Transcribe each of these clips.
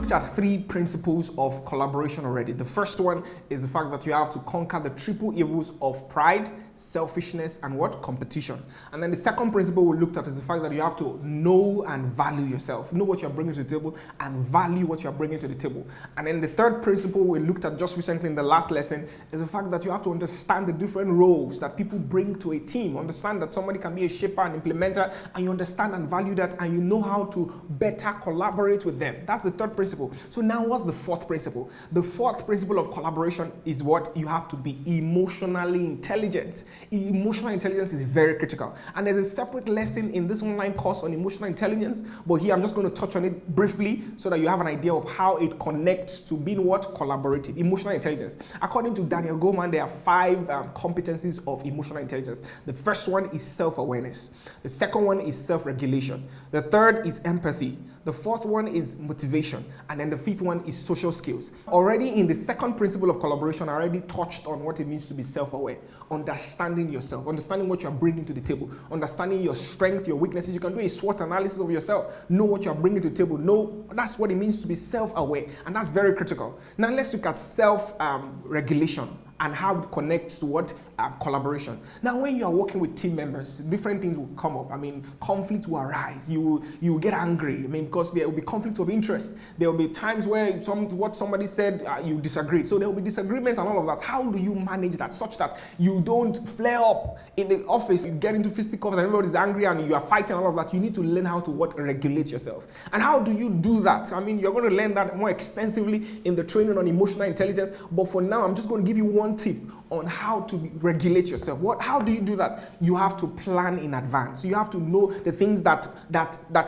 looked at 3 principles of collaboration already. The first one is the fact that you have to conquer the triple evils of pride, selfishness, and what? Competition. And then the second principle we looked at is the fact that you have to know and value yourself. Know what you're bringing to the table and value what you're bringing to the table. And then the third principle we looked at just recently in the last lesson is the fact that you have to understand the different roles that people bring to a team. Understand that somebody can be a shaper and implementer, and you understand and value that, and you know how to better collaborate with them. That's the third principle. So now what's the fourth principle? The fourth principle of collaboration is what? You have to be emotionally intelligent. Emotional intelligence is very critical. And there's a separate lesson in this online course on emotional intelligence, but here I'm just going to touch on it briefly so that you have an idea of how it connects to being what? Collaborative. Emotional intelligence. According to Daniel Goleman, there are 5 competencies of emotional intelligence. The first one is self-awareness. The second one is self-regulation. The third is empathy. The fourth one is motivation. And then the fifth one is social skills. Already in the second principle of collaboration, I already touched on what it means to be self-aware. Understanding yourself, understanding what you're bringing to the table, understanding your strengths, your weaknesses. You can do a SWOT analysis of yourself. Know what you're bringing to the table. Know that's what it means to be self-aware. And that's very critical. Now let's look at self-regulation and how it connects to what? Collaboration. Now, when you are working with team members, different things will come up. I mean, conflict will arise. You will get angry. I mean, because there will be conflict of interest. There will be times where what somebody said, you disagreed. So there will be disagreement and all of that. How do you manage that such that you don't flare up in the office, you get into fisticuffs and everybody's angry and you are fighting and all of that? You need to learn how to regulate yourself. And how do you do that? I mean, you're going to learn that more extensively in the training on emotional intelligence. But for now, I'm just going to give you one tip on how to regulate yourself. How do you do that? You have to plan in advance. You have to know the things that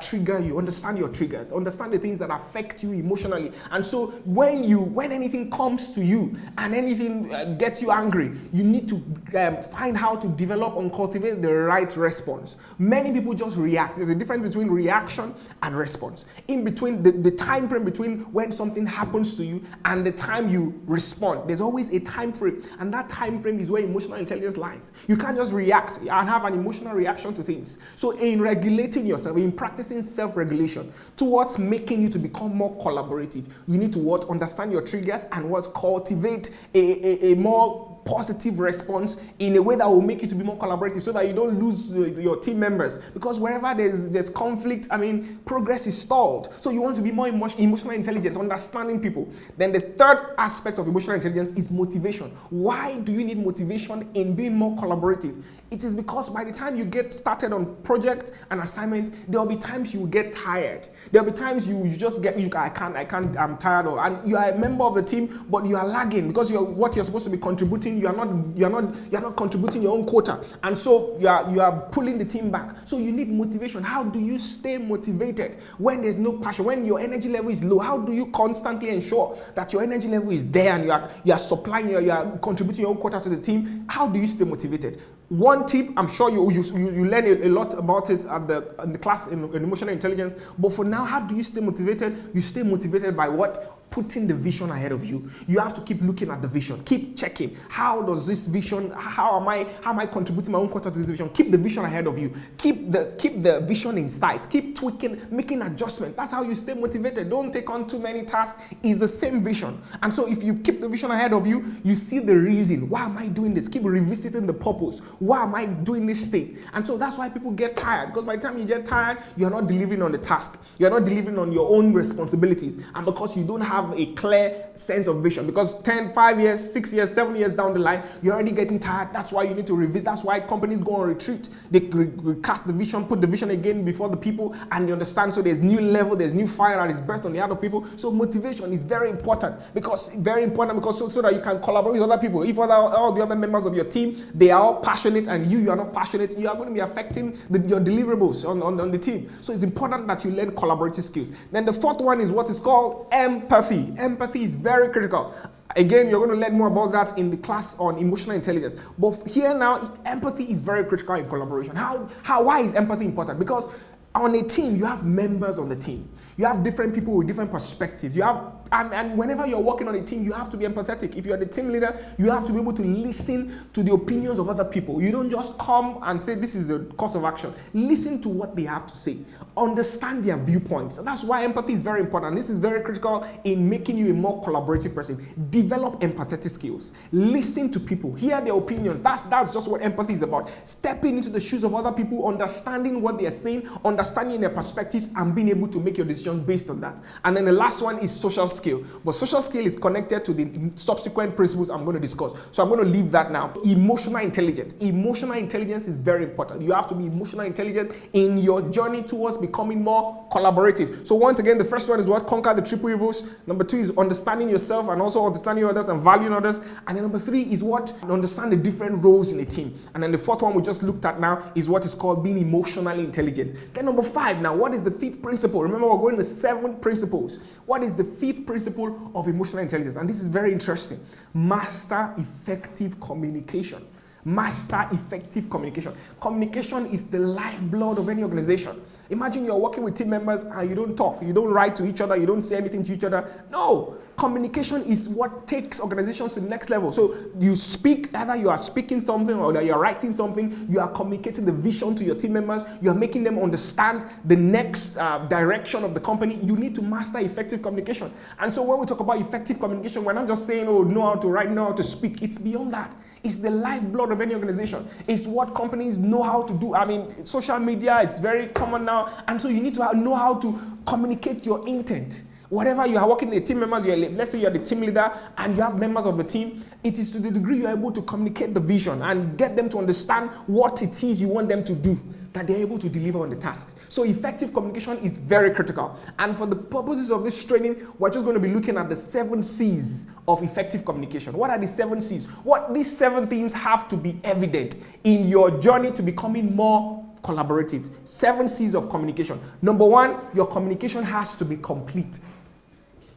trigger you. Understand your triggers. Understand the things that affect you emotionally. And so when anything comes to you and anything gets you angry, you need to find how to develop and cultivate the right response. Many people just react. There's a difference between reaction and response. In between the time frame between when something happens to you and the time you respond, there's always a time frame. And that time frame is where emotional intelligence lies. You can't just react and have an emotional reaction to things. So in regulating yourself, in practicing self-regulation towards making you to become more collaborative, you need to understand your triggers and cultivate a more positive response in a way that will make you to be more collaborative so that you don't lose your team members. Because wherever there's conflict, I mean, progress is stalled. So you want to be more emotionally intelligent, understanding people. Then the third aspect of emotional intelligence is motivation. Why do you need motivation in being more collaborative? It is because by the time you get started on projects and assignments, there will be times you will get tired. There will be times you just get, I can't, I'm tired. And you are a member of the team, but you are lagging because what you're supposed to be contributing, you're not contributing your own quota. And so you are pulling the team back. So you need motivation. How do you stay motivated when there's no passion, when your energy level is low? How do you constantly ensure that your energy level is there and you are supplying, you are contributing your own quota to the team? How do you stay motivated? One tip, I'm sure you learn a lot about it in the class in emotional intelligence. But for now, how do you stay motivated? You stay motivated by what? Putting the vision ahead of you. You have to keep looking at the vision. Keep checking. How does this vision? How am I contributing my own quota to this vision? Keep the vision ahead of you. Keep the vision in sight. Keep tweaking, making adjustments. That's how you stay motivated. Don't take on too many tasks. It's the same vision. And so if you keep the vision ahead of you, you see the reason. Why am I doing this? Keep revisiting the purpose. Why am I doing this thing? And so that's why people get tired. Because by the time you get tired, you're not delivering on the task. You're not delivering on your own responsibilities. And because you don't have a clear sense of vision, because 10, 5 years, 6 years, 7 years down the line, you're already getting tired. That's why you need to revisit. That's why companies go on retreat. They recast the vision, put the vision again before the people, and you understand. So there's new level, there's new fire that is birthed on the heart of people. So motivation is very important because so that you can collaborate with other people. If all the other members of your team, they are all passionate and you are not passionate, you are going to be affecting your deliverables on the team. So it's important that you learn collaborative skills. Then the fourth one is what is called empathy. Empathy is very critical. Again, you're going to learn more about that in the class on emotional intelligence. But here now, empathy is very critical in collaboration. Why is empathy important? Because On a team, you have members on the team. You have different people with different perspectives. You have, and whenever you're working on a team, you have to be empathetic. If you're the team leader, you have to be able to listen to the opinions of other people. You don't just come and say, this is the course of action. Listen to what they have to say. Understand their viewpoints. And that's why empathy is very important. This is very critical in making you a more collaborative person. Develop empathetic skills. Listen to people. Hear their opinions. That's just what empathy is about. Stepping into the shoes of other people, understanding what they are saying, understanding their perspectives, and being able to make your decisions based on that. And then the last one is social skill. But social skill is connected to the subsequent principles I'm going to discuss. So I'm going to leave that now. Emotional intelligence. Emotional intelligence is very important. You have to be emotionally intelligent in your journey towards becoming more collaborative. So once again, the first one is what? Conquer the triple evils. Number 2 is understanding yourself and also understanding others and valuing others. And then number 3 is what? Understand the different roles in a team. And then the fourth one we just looked at now is what is called being emotionally intelligent. Then number 5 now, what is the 5th principle? Remember, we're going to 7 principles. What is the 5th principle of emotional intelligence? And this is very interesting. Master effective communication. Master effective communication. Communication is the lifeblood of any organization. Imagine you're working with team members and you don't talk, you don't write to each other, you don't say anything to each other. No, communication is what takes organizations to the next level. So you speak, either you are speaking something or you're writing something, you are communicating the vision to your team members, you are making them understand the next direction of the company. You need to master effective communication. And so when we talk about effective communication, we're not just saying, oh, know how to write, know how to speak. It's beyond that. It's the lifeblood of any organization. It's what companies know how to do. I mean, social media is very common now. And so you need to know how to communicate your intent. Whatever you are working with team members, let's say you're the team leader and you have members of the team, it is to the degree you're able to communicate the vision and get them to understand what it is you want them to do, that they're able to deliver on the task. So effective communication is very critical. And for the purposes of this training, we're just going to be looking at the 7 C's of effective communication. What are the 7 C's? What these 7 things have to be evident in your journey to becoming more collaborative. 7 C's of communication. Number 1, your communication has to be complete.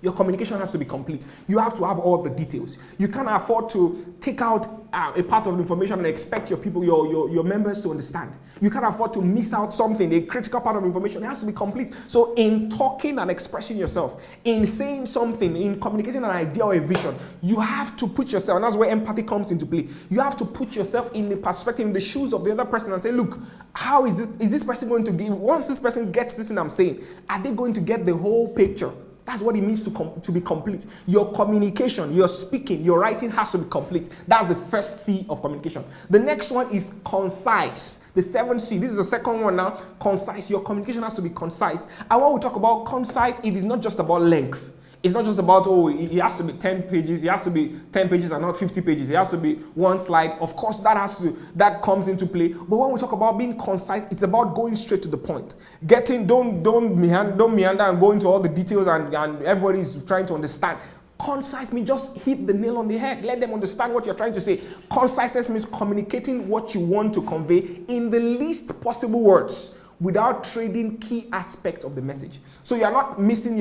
Your communication has to be complete. You have to have all the details. You can't afford to take out a part of the information and expect your people, your members to understand. You can't afford to miss out something, a critical part of information. It has to be complete. So in talking and expressing yourself, in saying something, in communicating an idea or a vision, you have to put yourself, and that's where empathy comes into play. You have to put yourself in the perspective, in the shoes of the other person and say, look, how is this person going to give, once this person gets this thing I'm saying, are they going to get the whole picture? That's what it means to be complete. Your communication, your speaking, your writing has to be complete. That's the first C of communication. The next one is concise. The 7th C, this is the second one now, concise. Your communication has to be concise. And when we talk about concise, it is not just about length. It's not just about, oh, it has to be 10 pages. It has to be 10 pages and not 50 pages. It has to be one slide. Of course, that comes into play. But when we talk about being concise, it's about going straight to the point. Don't meander and go into all the details and everybody is trying to understand. Concise means just hit the nail on the head. Let them understand what you're trying to say. Conciseness means communicating what you want to convey in the least possible words, without trading key aspects of the message. So you're not missing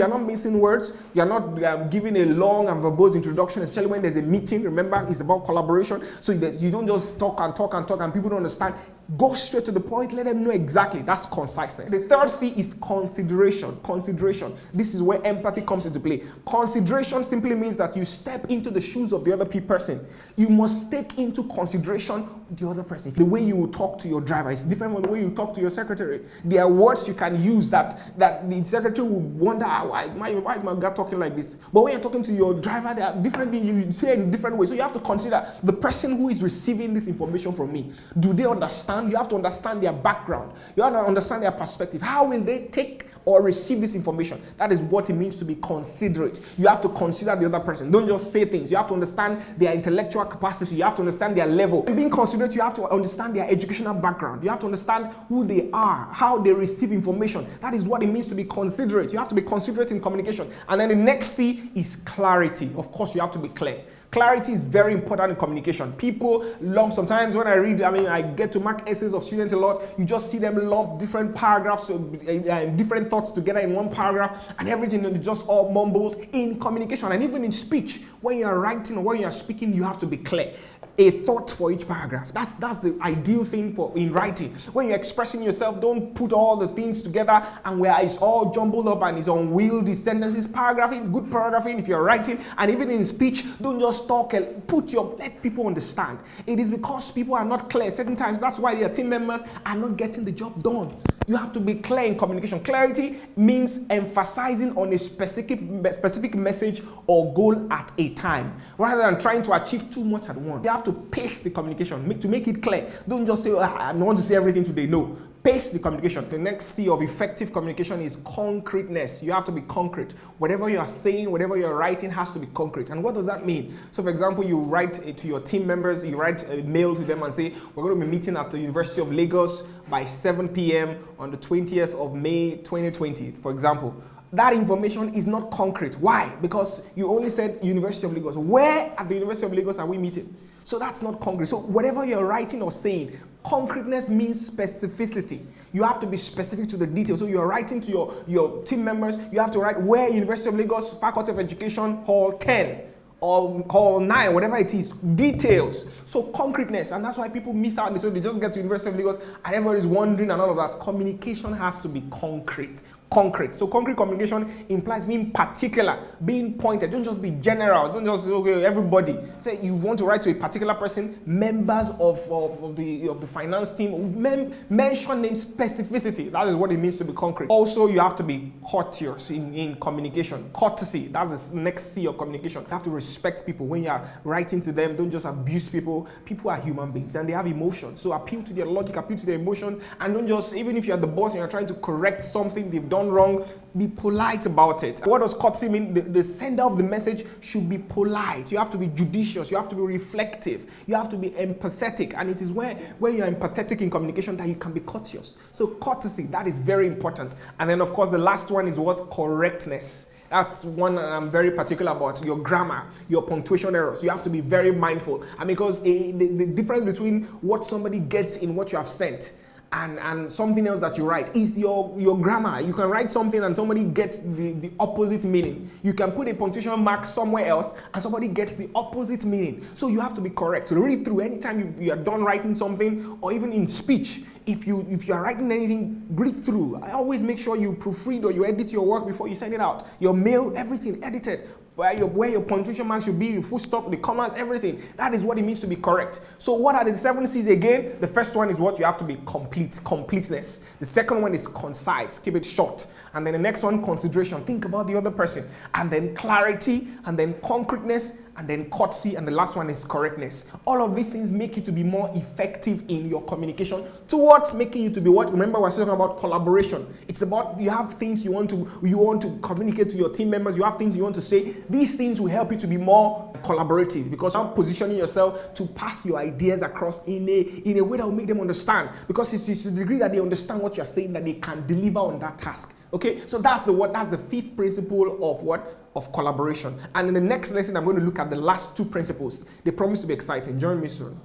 words, you're not giving a long and verbose introduction, especially when there's a meeting. Remember, it's about collaboration. So you don't just talk and people don't understand. Go straight to the point, let them know exactly. That's conciseness. The 3rd C is consideration. Consideration. This is where empathy comes into play. Consideration simply means that you step into the shoes of the other person. You must take into consideration the other person. The way you talk to your driver is different from the way you talk to your secretary. There are words you can use that the secretary will wonder, why is my guy talking like this? But when you're talking to your driver, there are different things you say in different ways. So you have to consider the person who is receiving this information from me. Do they understand? You have to understand their background. You have to understand their perspective. How will they take or receive this information? That is what it means to be considerate. You have to consider the other person. Don't just say things. You have to understand their intellectual capacity. You have to understand their level. In being considerate, you have to understand their educational background. You have to understand who they are, how they receive information. That is what it means to be considerate. You have to be considerate in communication. And then the next C is clarity. Of course, you have to be clear. Clarity is very important in communication. People lump, sometimes when I get to mark essays of students a lot, you just see them lump different paragraphs, different thoughts together in one paragraph, and everything just all mumbles in communication and even in speech. When you are writing or when you are speaking, you have to be clear. A thought for each paragraph. That's the ideal thing for in writing. When you're expressing yourself, don't put all the things together and where it's all jumbled up and it's unwieldy sentences. Paragraphing, good paragraphing if you're writing, and even in speech, don't just talk and let people understand. It is because people are not clear certain times. That's why their team members are not getting the job done. You have to be clear in communication. Clarity means emphasizing on a specific message or goal at a time, rather than trying to achieve too much at once. You have to pace the communication to make it clear. Don't just say, I want to say everything today. No. Pace the communication. The next C of effective communication is concreteness. You have to be concrete. Whatever you are saying, whatever you are writing has to be concrete. And what does that mean? So for example, you write to your team members, you write a mail to them and say, we're going to be meeting at the University of Lagos by 7 p.m. on the 20th of May 2020, for example. That information is not concrete. Why? Because you only said University of Lagos. Where at the University of Lagos are we meeting? So that's not concrete. So whatever you're writing or saying, concreteness means specificity. You have to be specific to the details. So you're writing to your team members, you have to write where University of Lagos, Faculty of Education, Hall 10. Or Hall 9, whatever it is, details. So concreteness, and that's why people miss out. So they just get to University of Lagos and everybody's wondering and all of that. Communication has to be concrete. So concrete communication implies being particular, being pointed. Don't just be general. Don't just okay, everybody. Say you want to write to a particular person, members of the finance team. Mention name, specificity. That is what it means to be concrete. Also, you have to be courteous in communication. Courtesy. That's the next C of communication. You have to respect people when you are writing to them. Don't just abuse people. People are human beings and they have emotions. So appeal to their logic, appeal to their emotions, and don't just, even if you're the boss and you're trying to correct something they've done wrong, be polite about it. What does courtesy mean? The sender of the message should be polite. You have to be judicious. You have to be reflective. You have to be empathetic. And it is when you're empathetic in communication that you can be courteous. So courtesy, that is very important. And then of course the last one is what? Correctness. That's one I'm very particular about. Your grammar, your punctuation errors. You have to be very mindful. And because the difference between what somebody gets in what you have sent and something else that you write is your grammar. You can write something and somebody gets the opposite meaning. You can put a punctuation mark somewhere else and somebody gets the opposite meaning. So you have to be correct. So read through anytime you are done writing something, or even in speech. If you are writing anything, read through. I always make sure you proofread or you edit your work before you send it out. Your mail, everything edited. Where your punctuation mark should be, your full stop, the commas, everything. That is what it means to be correct. So what are the 7 C's again? The first one is what you have to be completeness. The second one is concise, keep it short. And then the next one, consideration, think about the other person. And then clarity, and then concreteness, and then courtesy, and the last one is correctness. All of these things make you to be more effective in your communication towards making you to be what? Remember, we're talking about collaboration. It's about you have things you want to communicate to your team members. You have things you want to say. These things will help you to be more collaborative because you're positioning yourself to pass your ideas across in a way that will make them understand. Because it's to the degree that they understand what you're saying that they can deliver on that task. Okay, so that's the 5th principle of what? Of collaboration. And in the next lesson, I'm going to look at the last 2 principles. They promise to be exciting. Join me soon.